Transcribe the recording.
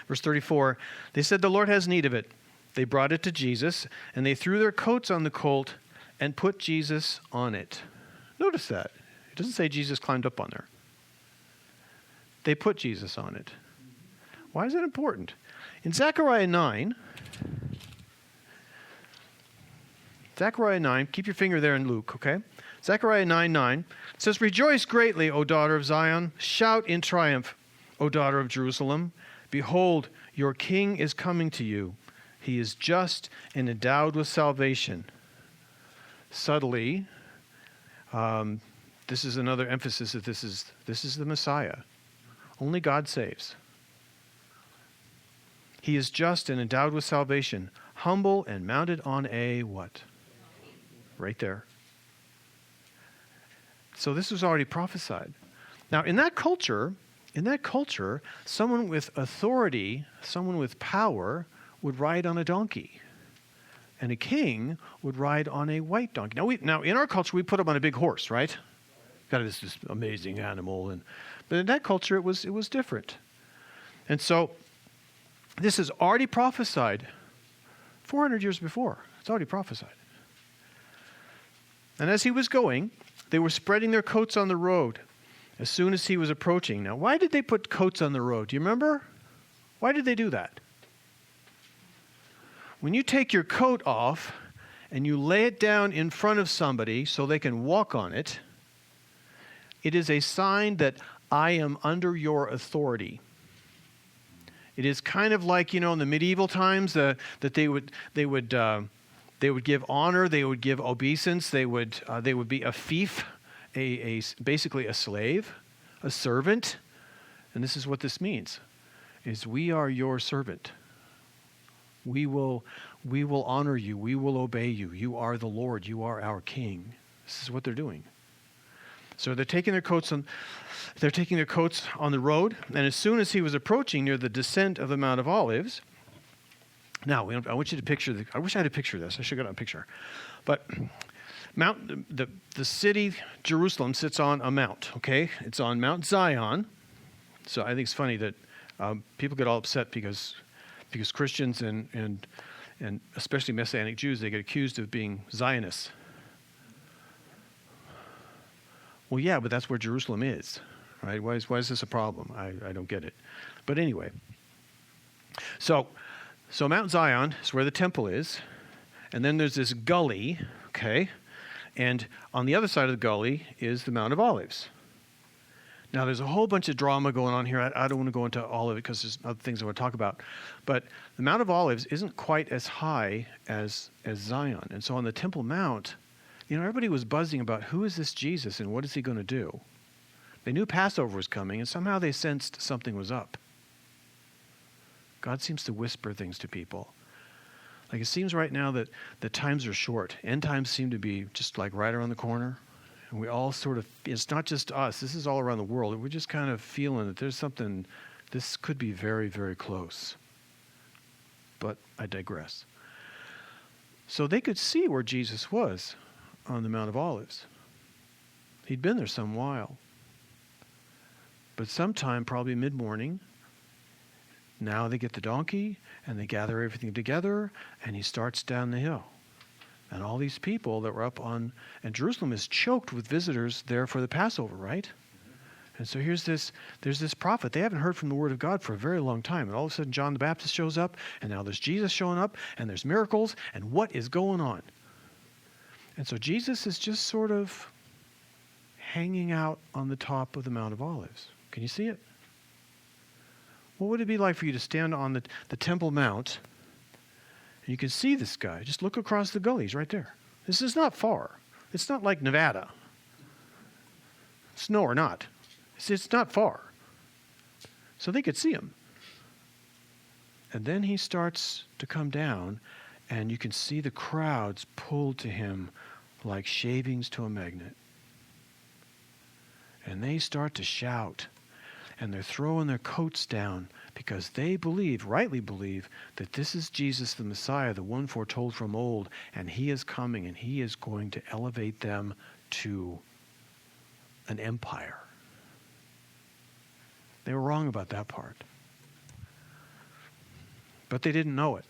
Verse 34, they said, the Lord has need of it. They brought it to Jesus, and they threw their coats on the colt and put Jesus on it. Notice that. It doesn't say Jesus climbed up on there. They put Jesus on it. Why is that important? In Zechariah 9, keep your finger there in Luke, okay? Zechariah 9:9 says, rejoice greatly, O daughter of Zion. Shout in triumph, O daughter of Jerusalem. Behold, your king is coming to you. He is just and endowed with salvation. Subtly, this is another emphasis that this is the Messiah. Only God saves. He is just and endowed with salvation, humble and mounted on a what? Right there. So this was already prophesied. Now, in that culture, someone with authority, someone with power would ride on a donkey. And a king would ride on a white donkey. Now in our culture, we put him on a big horse, right? Got this amazing animal. But in that culture, it was different. And so this is already prophesied 400 years before. It's already prophesied. And as he was going, they were spreading their coats on the road as soon as he was approaching. Now, why did they put coats on the road? Do you remember? Why did they do that? When you take your coat off and you lay it down in front of somebody so they can walk on it, it is a sign that I am under your authority. It is kind of like, in the medieval times that they would give honor, they would give obeisance, they would be a fief, basically a slave, a servant. And this is what this means, is we are your servant. We will honor you. We will obey you. You are the Lord. You are our King. This is what they're doing. So they're taking their coats on the road, and as soon as he was approaching near the descent of the Mount of Olives. Now, I want you to picture. I wish I had a picture of this. I should have got a picture. But the city Jerusalem sits on a mount. Okay, it's on Mount Zion. So I think it's funny that people get all upset because Christians and especially Messianic Jews, they get accused of being Zionists. Well, yeah, but that's where Jerusalem is, right? Why is this a problem? I don't get it. But anyway, so Mount Zion is where the temple is, and then there's this gully, okay? And on the other side of the gully is the Mount of Olives. Now, there's a whole bunch of drama going on here. I don't want to go into all of it because there's other things I want to talk about. But the Mount of Olives isn't quite as high as Zion. And so on the Temple Mount, everybody was buzzing about who is this Jesus and what is he going to do? They knew Passover was coming, and somehow they sensed something was up. God seems to whisper things to people. Like it seems right now that the times are short. End times seem to be just like right around the corner. And we all sort of, it's not just us, this is all around the world. We're just kind of feeling that there's something, this could be very, very close. But I digress. So they could see where Jesus was on the Mount of Olives. He'd been there some while. But sometime, probably mid-morning, now they get the donkey and they gather everything together and he starts down the hill. And all these people that were up on, and Jerusalem is choked with visitors there for the Passover, right? And so there's this prophet. They haven't heard from the Word of God for a very long time. And all of a sudden John the Baptist shows up, and now there's Jesus showing up, and there's miracles, and what is going on? And so Jesus is just sort of hanging out on the top of the Mount of Olives. Can you see it? What would it be like for you to stand on the Temple Mount? You can see this guy. Just look across the gullies right there. This is not far. It's not like Nevada. Snow or not. It's not far. So they could see him. And then he starts to come down, and you can see the crowds pulled to him like shavings to a magnet. And they start to shout. And they're throwing their coats down because they rightly believe, that this is Jesus the Messiah, the one foretold from old, and he is coming and he is going to elevate them to an empire. They were wrong about that part. but they didn't know it.